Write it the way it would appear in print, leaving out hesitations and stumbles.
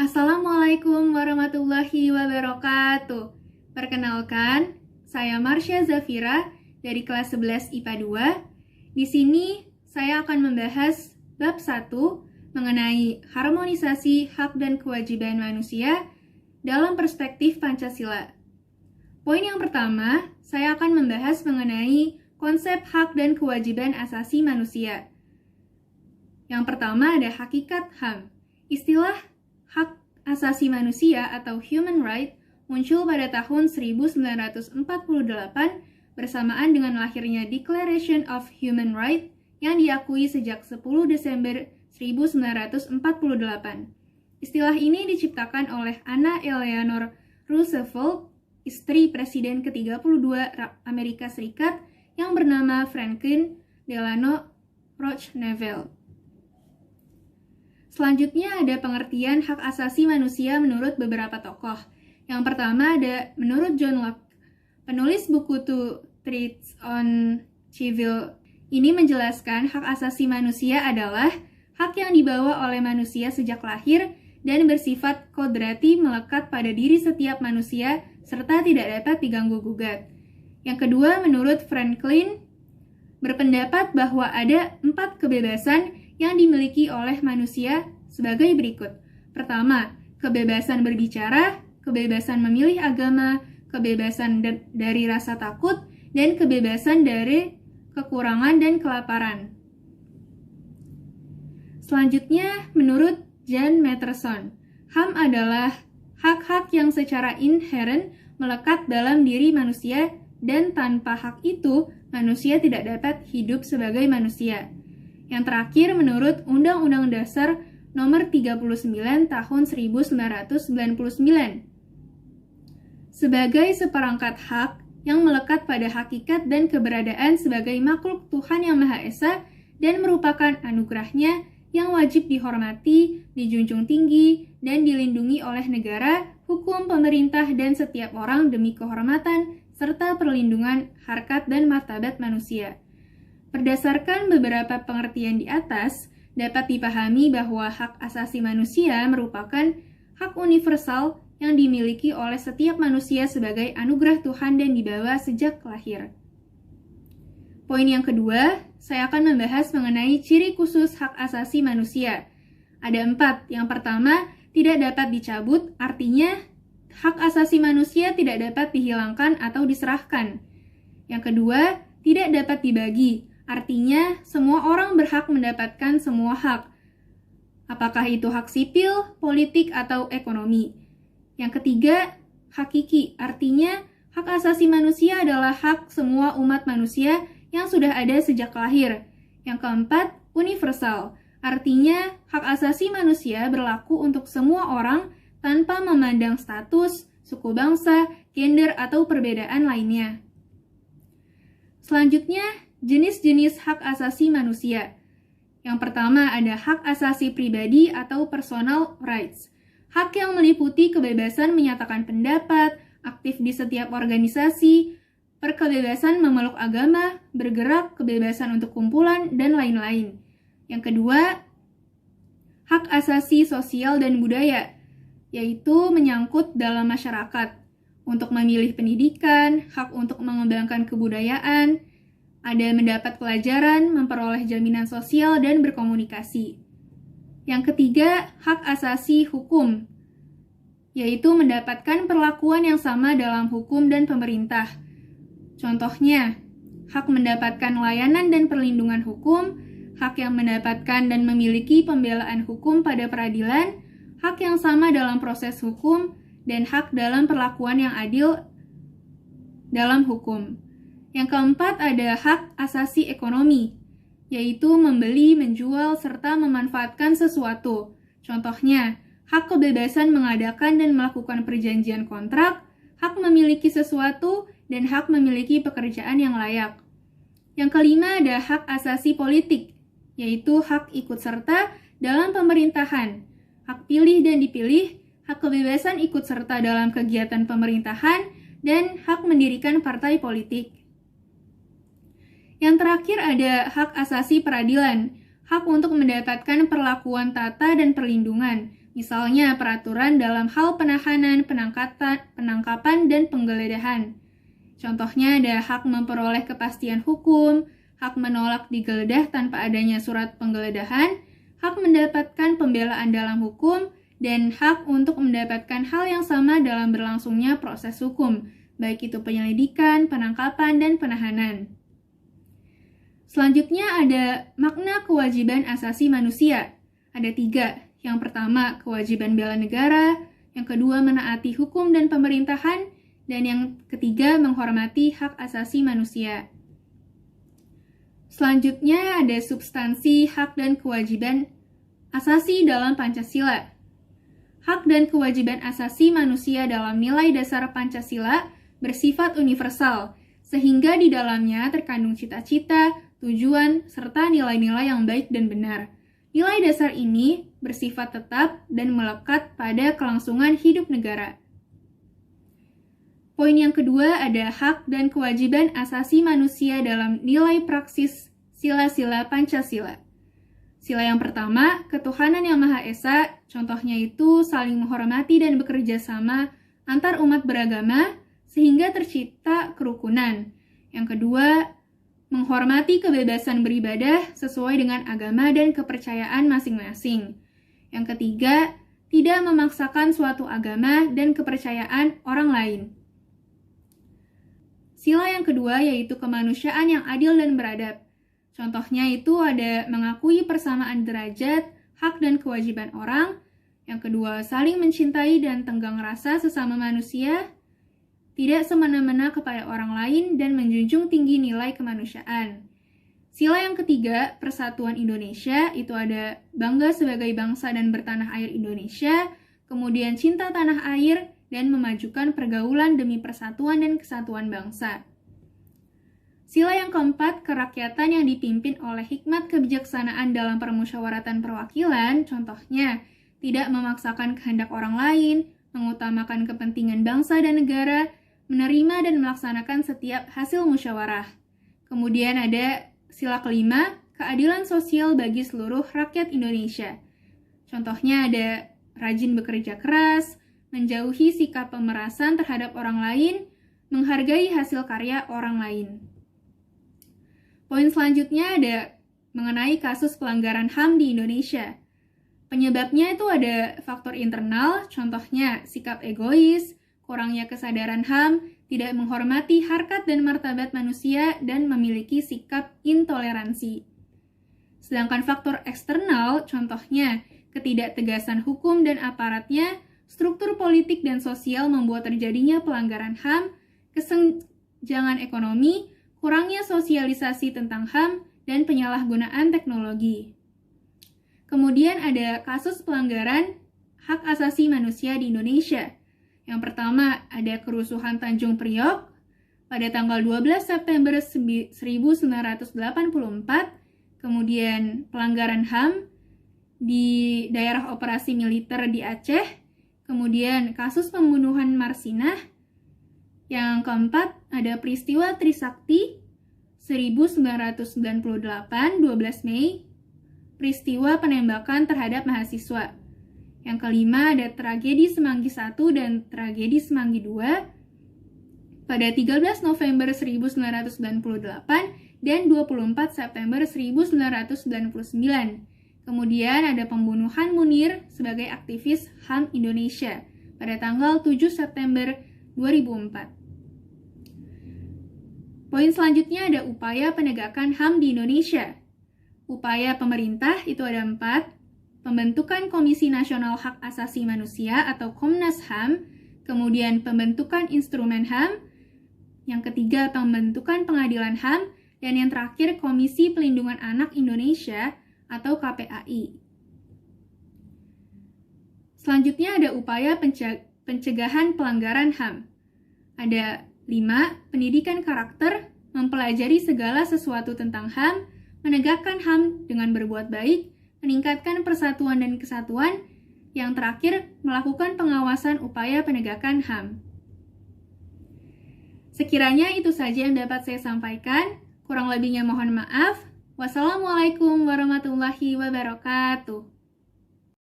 Assalamualaikum warahmatullahi wabarakatuh. Perkenalkan, saya Marsha Zafira dari kelas 11 IPA 2. Di sini saya akan membahas bab 1 mengenai harmonisasi hak dan kewajiban manusia dalam perspektif Pancasila. Poin yang pertama, saya akan membahas mengenai konsep hak dan kewajiban asasi manusia. Yang pertama ada hakikat HAM. Istilah hak asasi manusia atau human right muncul pada tahun 1948 bersamaan dengan lahirnya Declaration of Human Rights yang diakui sejak 10 Desember 1948. Istilah ini diciptakan oleh Anna Eleanor Roosevelt, istri Presiden ke-32 Amerika Serikat yang bernama Franklin Delano Roosevelt. Selanjutnya ada pengertian hak asasi manusia menurut beberapa tokoh. Yang pertama ada menurut John Locke, penulis buku Two Treatises on Civil. Ini menjelaskan hak asasi manusia adalah hak yang dibawa oleh manusia sejak lahir dan bersifat kodrati melekat pada diri setiap manusia serta tidak dapat diganggu-gugat. Yang kedua, menurut Franklin, berpendapat bahwa ada 4 kebebasan yang dimiliki oleh manusia sebagai berikut. Pertama, kebebasan berbicara, kebebasan memilih agama, kebebasan dari rasa takut, dan kebebasan dari kekurangan dan kelaparan. Selanjutnya, menurut John Matterson, HAM adalah hak-hak yang secara inheren melekat dalam diri manusia dan tanpa hak itu, manusia tidak dapat hidup sebagai manusia. Yang terakhir, menurut Undang-Undang Dasar Nomor 39 Tahun 1949. Sebagai seperangkat hak yang melekat pada hakikat dan keberadaan sebagai makhluk Tuhan Yang Maha Esa dan merupakan anugerahnya yang wajib dihormati, dijunjung tinggi, dan dilindungi oleh negara, hukum, pemerintah, dan setiap orang demi kehormatan serta perlindungan harkat dan martabat manusia. Berdasarkan beberapa pengertian di atas, dapat dipahami bahwa hak asasi manusia merupakan hak universal yang dimiliki oleh setiap manusia sebagai anugerah Tuhan dan dibawa sejak lahir. Poin yang kedua, saya akan membahas mengenai ciri khusus hak asasi manusia. Ada 4. Yang pertama, tidak dapat dicabut, artinya hak asasi manusia tidak dapat dihilangkan atau diserahkan. Yang kedua, tidak dapat dibagi, artinya semua orang berhak mendapatkan semua hak. Apakah itu hak sipil, politik, atau ekonomi. Yang ketiga, hakiki, artinya hak asasi manusia adalah hak semua umat manusia yang sudah ada sejak lahir. Yang keempat, universal, artinya hak asasi manusia berlaku untuk semua orang tanpa memandang status, suku bangsa, gender, atau perbedaan lainnya. Selanjutnya, jenis-jenis hak asasi manusia. Yang pertama ada hak asasi pribadi atau personal rights. Hak yang meliputi kebebasan menyatakan pendapat, aktif di setiap organisasi, kebebasan memeluk agama, bergerak, kebebasan untuk kumpulan, dan lain-lain. Yang kedua, hak asasi sosial dan budaya, yaitu menyangkut dalam masyarakat. Untuk memilih pendidikan, hak untuk mengembangkan kebudayaan, ada mendapat pelajaran, memperoleh jaminan sosial, dan berkomunikasi. Yang ketiga, hak asasi hukum, yaitu mendapatkan perlakuan yang sama dalam hukum dan pemerintah. Contohnya, hak mendapatkan layanan dan perlindungan hukum, hak yang mendapatkan dan memiliki pembelaan hukum pada peradilan, hak yang sama dalam proses hukum, dan hak dalam perlakuan yang adil dalam hukum. Yang keempat ada hak asasi ekonomi, yaitu membeli, menjual, serta memanfaatkan sesuatu. Contohnya, hak kebebasan mengadakan dan melakukan perjanjian kontrak, hak memiliki sesuatu, dan hak memiliki pekerjaan yang layak. Yang kelima ada hak asasi politik, yaitu hak ikut serta dalam pemerintahan, hak pilih dan dipilih, hak kebebasan ikut serta dalam kegiatan pemerintahan, dan hak mendirikan partai politik. Yang terakhir ada hak asasi peradilan, hak untuk mendapatkan perlakuan tata dan perlindungan, Misalnya peraturan dalam hal penahanan, penangkapan, dan penggeledahan. Contohnya ada hak memperoleh kepastian hukum, hak menolak digeledah tanpa adanya surat penggeledahan, hak mendapatkan pembelaan dalam hukum, dan hak untuk mendapatkan hal yang sama dalam berlangsungnya proses hukum, baik itu penyelidikan, penangkapan, dan penahanan. Selanjutnya ada makna kewajiban asasi manusia. Ada 3. Yang pertama, kewajiban bela negara. Yang kedua, menaati hukum dan pemerintahan. Dan yang ketiga, menghormati hak asasi manusia. Selanjutnya ada substansi hak dan kewajiban asasi dalam Pancasila. Hak dan kewajiban asasi manusia dalam nilai dasar Pancasila bersifat universal, sehingga di dalamnya terkandung cita-cita, tujuan, serta nilai-nilai yang baik dan benar. Nilai dasar ini bersifat tetap dan melekat pada kelangsungan hidup negara. Poin yang kedua ada hak dan kewajiban asasi manusia dalam nilai praksis sila-sila Pancasila. Sila yang pertama, ketuhanan yang Maha Esa, contohnya itu saling menghormati dan bekerja sama antar umat beragama sehingga tercipta kerukunan. Yang kedua, menghormati kebebasan beribadah sesuai dengan agama dan kepercayaan masing-masing. Yang ketiga, tidak memaksakan suatu agama dan kepercayaan orang lain. Sila yang kedua yaitu kemanusiaan yang adil dan beradab. Contohnya itu ada mengakui persamaan derajat, hak dan kewajiban orang. Yang kedua, saling mencintai dan tenggang rasa sesama manusia, tidak semena-mena kepada orang lain, dan menjunjung tinggi nilai kemanusiaan. Sila yang ketiga, persatuan Indonesia, itu ada bangga sebagai bangsa dan bertanah air Indonesia, kemudian cinta tanah air, dan memajukan pergaulan demi persatuan dan kesatuan bangsa. Sila yang keempat, kerakyatan yang dipimpin oleh hikmat kebijaksanaan dalam permusyawaratan perwakilan, contohnya tidak memaksakan kehendak orang lain, mengutamakan kepentingan bangsa dan negara, menerima dan melaksanakan setiap hasil musyawarah. Kemudian ada sila kelima, keadilan sosial bagi seluruh rakyat Indonesia. Contohnya ada rajin bekerja keras, menjauhi sikap pemerasan terhadap orang lain, menghargai hasil karya orang lain. Poin selanjutnya ada mengenai kasus pelanggaran HAM di Indonesia. Penyebabnya itu ada faktor internal, contohnya sikap egois, kurangnya kesadaran HAM, tidak menghormati harkat dan martabat manusia, dan memiliki sikap intoleransi. Sedangkan faktor eksternal, contohnya ketidaktegasan hukum dan aparatnya, struktur politik dan sosial membuat terjadinya pelanggaran HAM, kesenjangan ekonomi, kurangnya sosialisasi tentang HAM, dan penyalahgunaan teknologi. Kemudian ada kasus pelanggaran hak asasi manusia di Indonesia. Yang pertama ada kerusuhan Tanjung Priok pada tanggal 12 September 1984, kemudian pelanggaran HAM di daerah operasi militer di Aceh, kemudian kasus pembunuhan Marsinah. Yang keempat, ada peristiwa Trisakti 1998, 12 Mei, peristiwa penembakan terhadap mahasiswa. Yang kelima, ada tragedi Semanggi I dan tragedi Semanggi II pada 13 November 1998 dan 24 September 1999. Kemudian ada pembunuhan Munir sebagai aktivis HAM Indonesia pada tanggal 7 September 2004. Poin selanjutnya ada upaya penegakan HAM di Indonesia. Upaya pemerintah itu ada 4, pembentukan Komisi Nasional Hak Asasi Manusia atau Komnas HAM, kemudian pembentukan instrumen HAM, yang ketiga pembentukan pengadilan HAM, dan yang terakhir Komisi Pelindungan Anak Indonesia atau KPAI. Selanjutnya ada upaya pencegahan pelanggaran HAM. Ada 5. Pendidikan karakter, mempelajari segala sesuatu tentang HAM, menegakkan HAM dengan berbuat baik, meningkatkan persatuan dan kesatuan. Yang terakhir, melakukan pengawasan upaya penegakan HAM. Sekiranya itu saja yang dapat saya sampaikan. Kurang lebihnya mohon maaf. Wassalamualaikum warahmatullahi wabarakatuh.